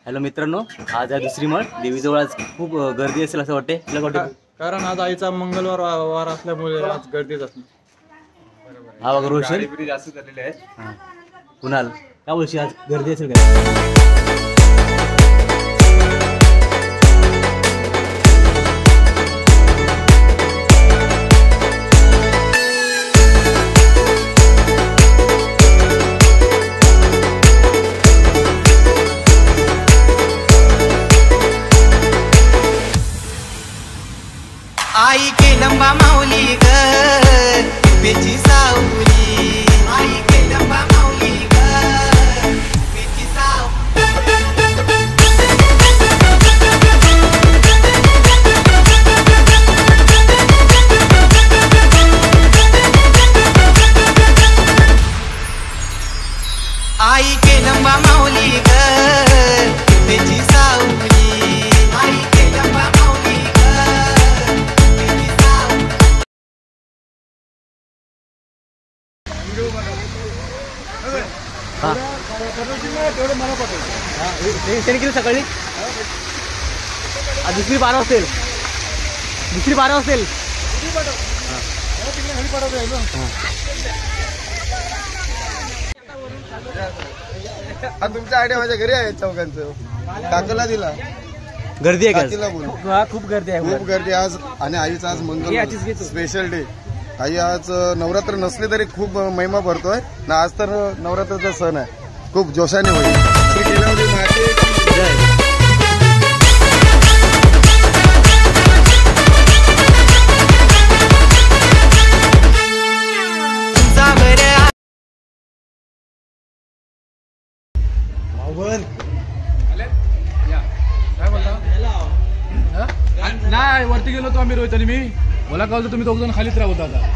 Hello मित्रांनो, आज आहे दुसरी मळ. देवीजवळ आज खूप गर्दी असेल असं वाटते. तुला वाटते? कारण आज आईचा मंगळवार वार असल्यामुळे आज गर्दीच असते. हा बघा रोशन जास्त झालेले आहे. कुणाल काय बोलशी, आज गर्दी असेल का? आई के लंबा माऊली ग बेची सावली, आई के लंबा माऊली ग बेची आई के लंबा माऊली ग बेची सावली, आई के लंबा माऊली त्याने केलं सकाळी. आज दुसरी 12 असेल, दुसरी 12 असेल. तुमच्या आयडिया माझ्या घरी आहे. चौकांचं काकूला दिला. गर्दी आहे काकीला बोल. खूप गर्दी आहे, खूप गर्दी आज. आणि आईचा आज मंगळ स्पेशल डे. आई आज नवरात्र नसले तरी खूप महिमा भरतोय ना. आज तर नवरात्राचा सण आहे, खूप जोशाने होईल. नाही वरती गेलो तो आम्ही रोहित आणि मी. मला काय होतं तुम्ही दोघं खालीच राहत आता.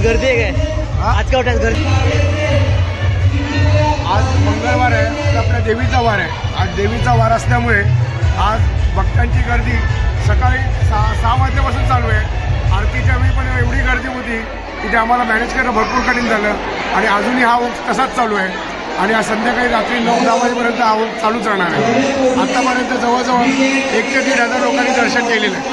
गर्दी आहे काय? आज काय वाटत गर्दी? आज मंगळवार आहे, आज आपल्या देवीचा वार आहे. आज देवीचा वार असल्यामुळे आज भक्तांची गर्दी सकाळी 6 वाजल्यापासून चालू आहे. आरतीच्या वेळी पण एवढी गर्दी होती की ते आम्हाला मॅनेज करणं भरपूर कठीण झालं. आणि अजूनही हा ओघ तसाच चालू आहे. आणि आज संध्याकाळी रात्री 9-10 वाजेपर्यंत हा ओघ चालूच राहणार आहे. आतापर्यंत जवळजवळ 1 ते 1,500 लोकांनी दर्शन केलेलं आहे.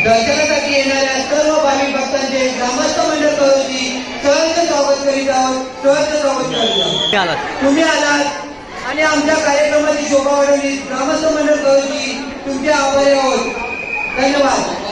दर्शनासाठी येणाऱ्या सर्व भाविक भक्तांचे ग्रामस्थ मंडळ कळवची सहर्ष स्वागत करीत आहोत. सहर्ष स्वागत करीत आहोत. तुम्ही आलात आणि आमच्या कार्यक्रमाची शोभा वाढवली. ग्रामस्थ मंडळ कळवची तुमचे आभारी आहोत. धन्यवाद.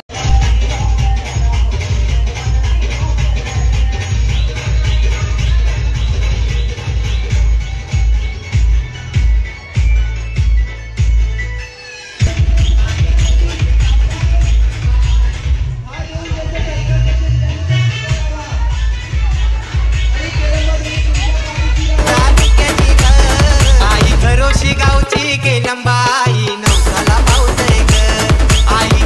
गावची के लंबाई नवसाला पावतय ग आई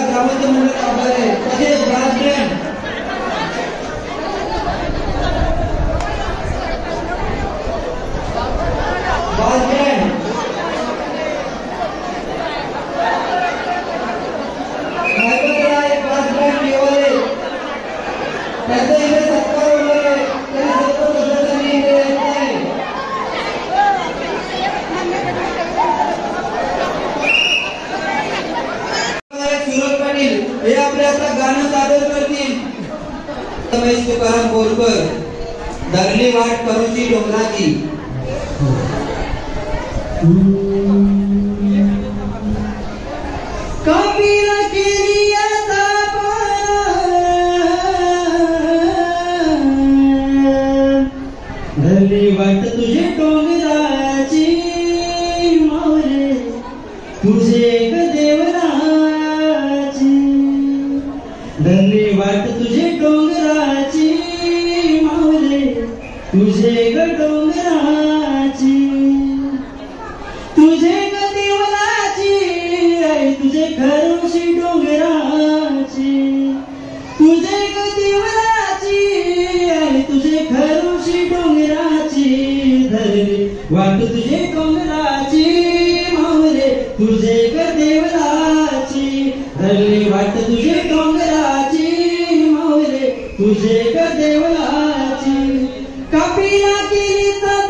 ग्रामस्थ मंडळ आभार आहे. तसेच ब्रास बँड त्यांचा इथे सत्कार होणार आहे. त्यांनी सर्व सदस्यांनी इथे यायचं आहे. सुरज पाटील हे आपल्या आता गाणं सादर करतील. रमेश तुकाराम बोरकर धरली वाट करूची डोंगराची. कपिला केली आता धरली वाट तुझे डोंगराची मावले तुझे देवराची. धरली वाट तुझे डोंगराची मावले तुझे डोंगराची. तुझे देवराची आई तुझे खरोशी डोंगराची. तुझे देवराची आई तुझे खरोशी डोंगराची. धरली वाट तुझे डोंगराची मावले तुझे देवराची. धरली वाट तुझे डोंगराची मावले तुझे देवराची. कपिला केली तर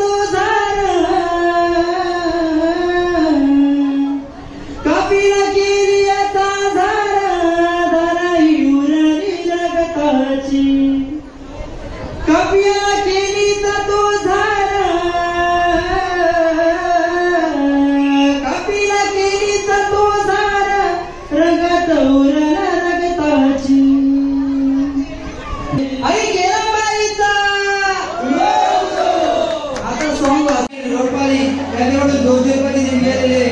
कपिला केली आता धराई उरली जगताची. कपिला केली तर कपिला केली तर रगत उरला रगताची. आई गेला बाईचा आता सॉंग रोडपाली त्याच्याकडून 200 रुपये देऊन गेलेले.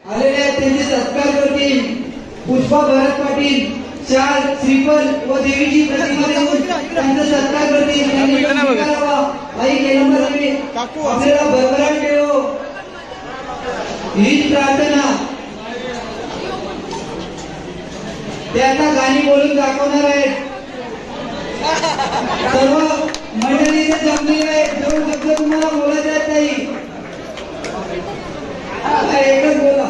आलेले आहेत त्यांचे सत्कार करतील पुष्पा भरत पाटील. शाल श्रीफल व देवीची प्रतिमा देऊन त्यांचा सत्कार करतील. आई केलंबरदेवी आपल्याला भरभराट मिळो हीच प्रार्थना. ते आता गाणी बोलून दाखवणार आहेत. सर्व मंडळी इथे जमलेली आहे. दोन शब्द तुम्हाला बोलायचे आहेत ताई. एकच बोला.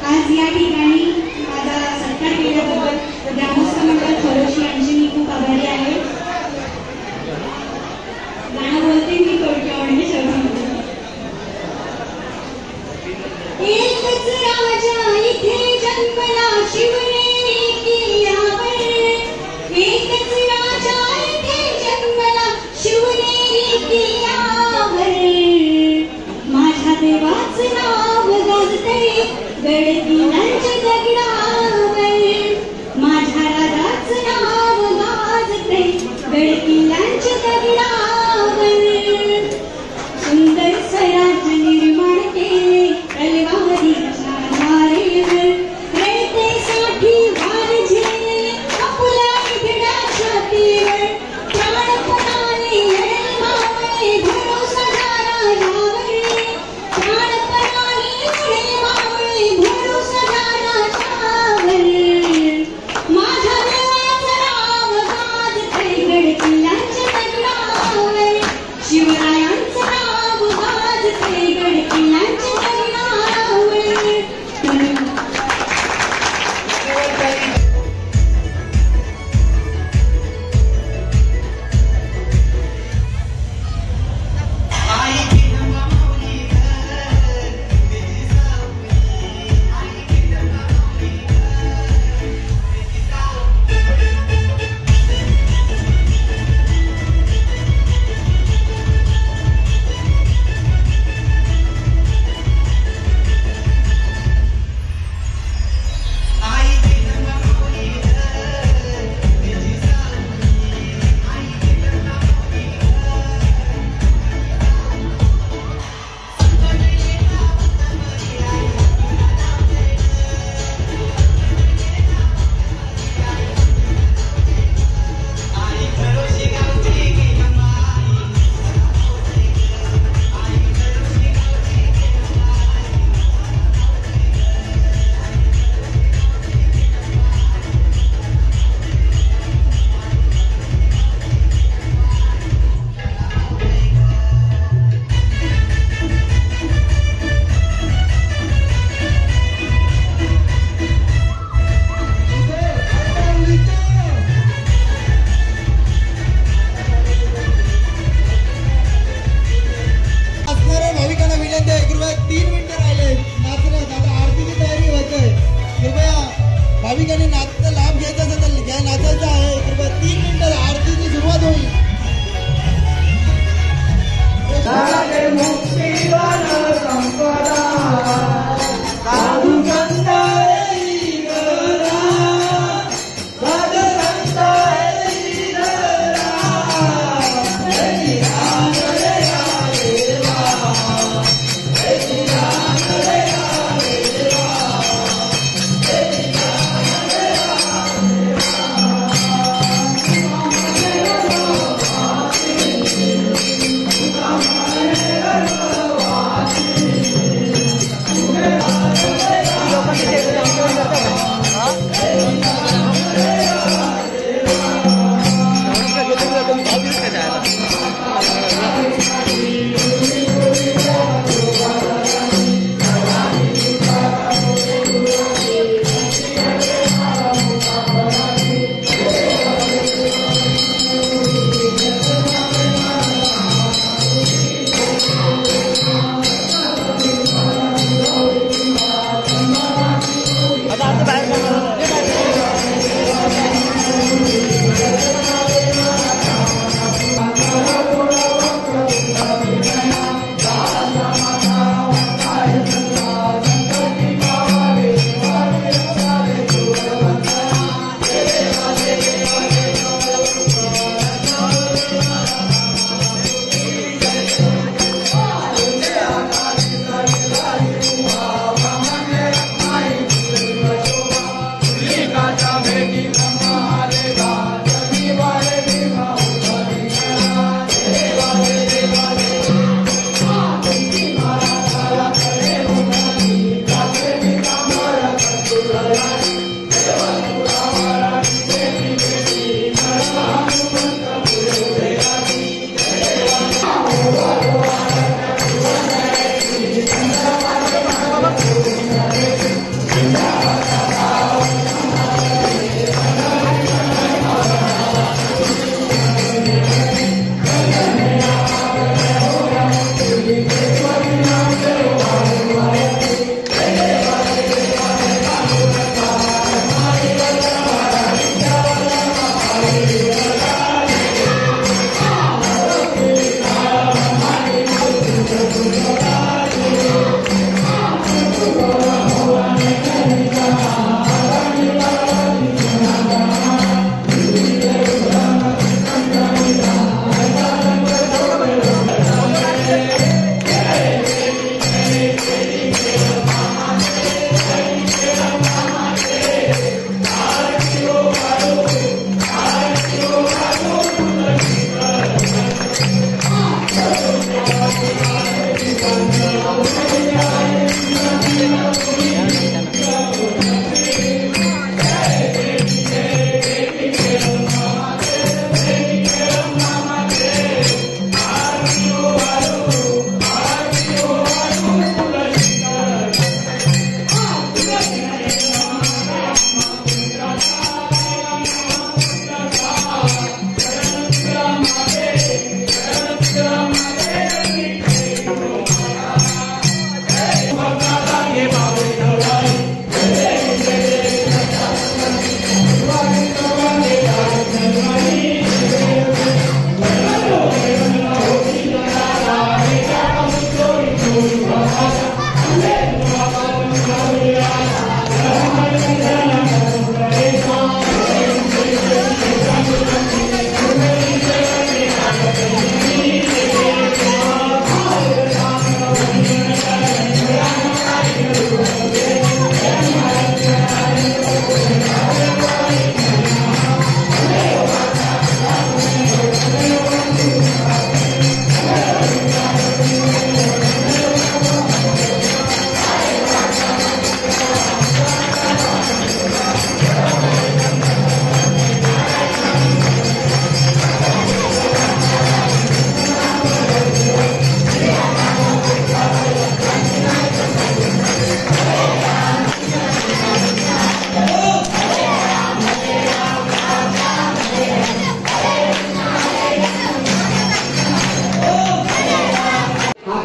आज या ठिकाणी माझा सत्कार केल्याबद्दल ग्रामस्थ मंडळ खरोशी यांची मी खूप आभारी आहे. गाणं बोलते मी थोडक्यात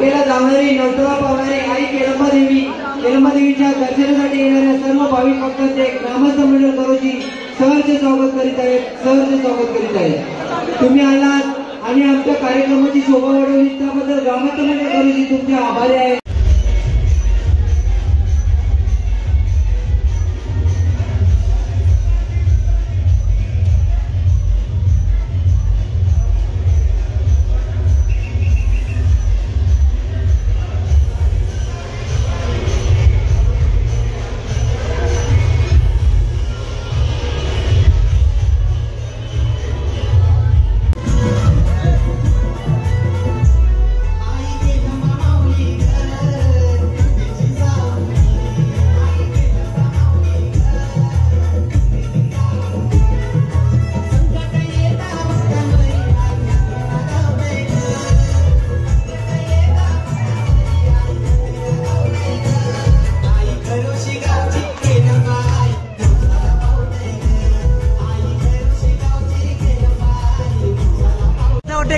वाटेला जाणारी नवतरा पावणारी आई केळंबा देवीच्या दर्शनासाठी येणाऱ्या सर्व भाविक भक्तांचे ग्रामस्थ मंडळ करोजी सहर्ष स्वागत करीत आहेत. तुम्ही आलात आणि आमच्या कार्यक्रमाची शोभा वाढवली त्याबद्दल ग्रामस्थ मंडळ करोजी तुमचे आभारी आहे.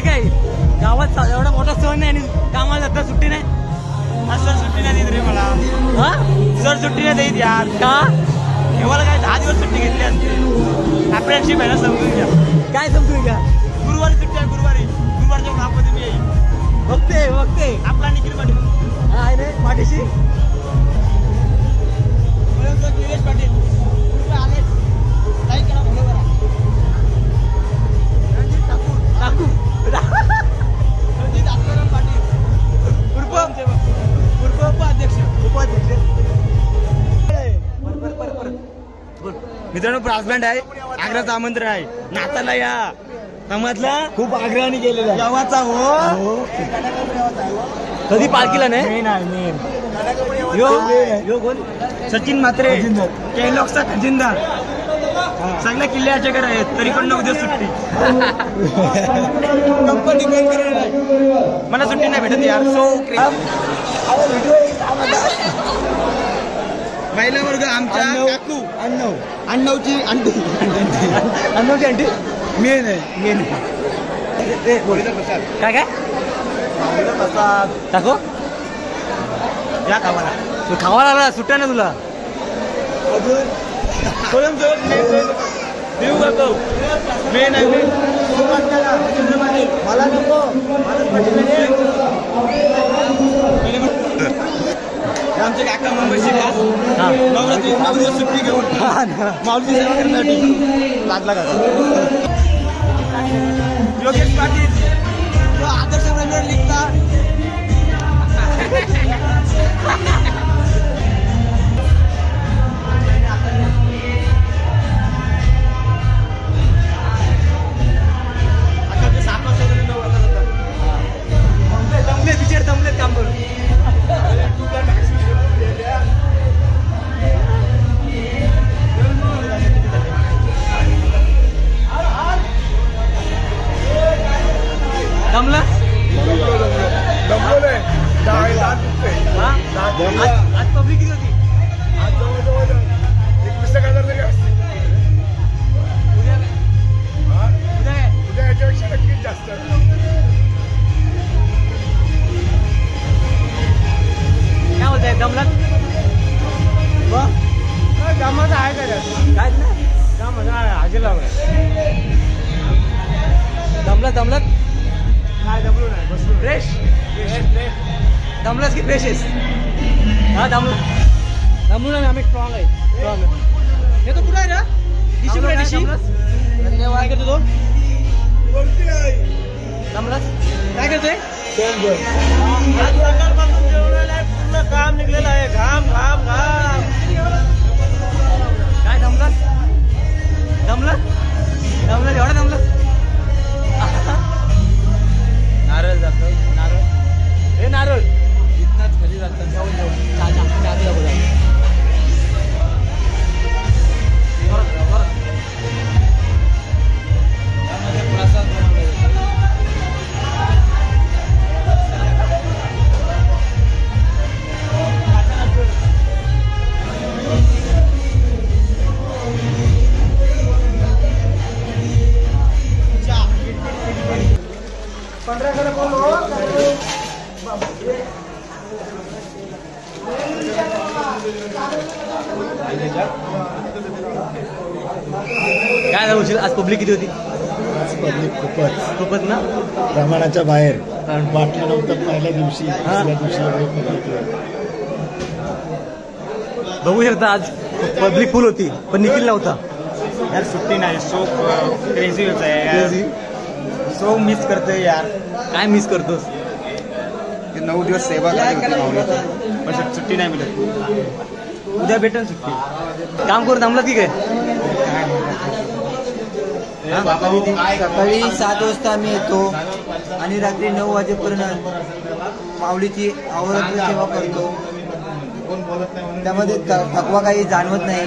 काय गावात एवढा मोठा सण नाही आणि कामाला जाता सुट्टी नाही. सर सुट्टी नाही देत रे मला. सर सुट्टी नाही देत यार. का एवढं काय 10 दिवस सुट्टी घेतली असते. अप्रेंटिसशिप आहे ना, समजून घ्या. काय समजून घ्या. गुरुवारी सुट्टी आहे. गुरुवारच्या महापती मी येईल. बघते आपला निखिल पाटील आहे रे पाठीशी. निलेश पाटील आले. लाईक करा, फॉलो करा. रणजित ठाकूर रणजित आत्माराम पाटील उपाध्यक्ष. मित्रांनो, ब्रास बँड आहे. आग्र्याचं आमंत्रण आहे. नाताला या. समजला. खूप आग्रहाने केलेला गावाचा हो. कधी पालखीला नाही. यो कोण? सचिन म्हात्रे, केलॉक्सचा खजिनदार. सगळ्या किल्ले याच्याकडे आहेत, तरी पण उद्या सुट्टी. कंपनी बंद करणार आहे. मला सुट्टी नाही भेटत यार. सो महिला वर्ग आमच्या काकू अण्णवची आंटी मेन काय टाको या कामाला. तू खावा लागला. सुट्ट्या ना तुला. मेन आहे मला नको. आमचे काका मुंबईचे नवरात्री 9 दिवस सुट्टी घेऊन माऊली सेवा करण्यासाठी लागला काका. योगेश पाटील तो आदर्श ब्रह्मण लिखता. जमलेत काम करून. जमलं आज पब्लिक किती होती. आज जवळजवळ 21,000 तरी असतील. उद्या याच्यापेक्षा नक्कीच जास्त. काय बोलताय. जमलं कामाचं आहे का काय नाही. कामाचं आहे. हजेरी लावलं. जमलं काय दबलो नाही. बसलो. फ्रेश जमलंच की फ्रेश आहेस. हा जमलो ना. आम्ही स्ट्रॉंग आहे. हे तो कुठं आहे ना. दिशी कुठे दिशी. काय करतो तो. जमलंच. काय करतोय. आज सकाळपासून जेवणाला आहे. पूर्ण काम निघलेलं आहे. घाम काय जमलं एवढं जमलं. नारळ जातो. हे नारळ इथनाच खाली जातात. चहा बोला. प्रसाद काय झालं उशीर? आज पब्लिक किती होती? पब्लिक खूपच ना. प्रमाणाच्या बाहेर कारण वाटलं नव्हतं पहिल्या दिवशी दुसऱ्या दिवशी एवढे पब्लिक. बघू शकता आज पब्लिक फुल होती पण निखिल नव्हता. यार सुट्टी नाही, सो क्रेझी होत आहे यार, सो मिस करतोय यार. काय मिस करतोस? 9 दिवस सेवा करायची होती माऊलीची, पण सुट्टी नाही मिळत. उद्या भेटेल सुट्टी. काम करून थांबला की काय? सकाळी 7 वाजता आम्ही येतो आणि रात्री 9 वाजेपर्यंत माऊलीची अहोरात्र सेवा करतो. त्यामध्ये थकवा काही जाणवत नाही.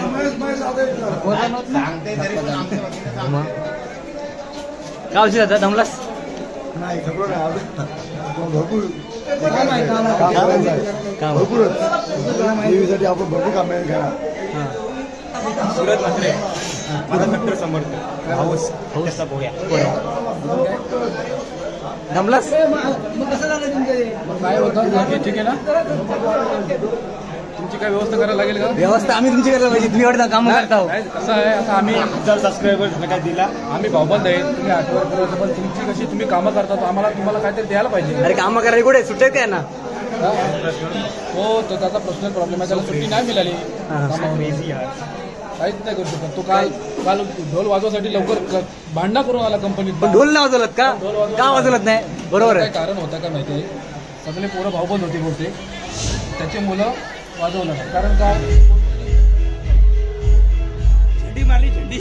मग काय उशीर आता थांबलास? नाही सगळं भरपूर काम भरपूरच देवीसाठी आपण भरपूर काम करा. सुरत मात्र माझा कट्टर समर्थ हाऊस त्याचा पोह्या. थांबलास? काय होतं बाकी ठीक आहे ना? तुमची काय व्यवस्था करायला लागेल का? व्यवस्था आम्ही तुमची करायला पाहिजे. तुम्ही एवढं काम करता. काय कसं आहे आता आम्ही 1000 सबस्क्रायबर काय दिला. आम्ही भाऊबंद आहे, तुम्ही आठवण करत, पण तुमची कशी तुम्ही कामं करता तर आम्हाला तुम्हाला काहीतरी द्यायला पाहिजे. अरे काम करायला कुठे सुट्टे काय ना? हो तो त्याचा पर्सनल प्रॉब्लेम आहे, त्याला सुट्टी नाही मिळाली. काहीच नाही करू शकत. तो काल ढोल वाजवासाठी लवकर भांडणा करून आला कंपनीत. पण ढोल नाही वाजवलत का? का वाजवलत नाही? बरोबर काय आहे. कारण होतं का माहिती आहे? सगळे पोरं भाऊबंद होती बहुतेक, त्याची मुलं वाजवलं नाही. कारण काय? झेंडी मारली झेंडी.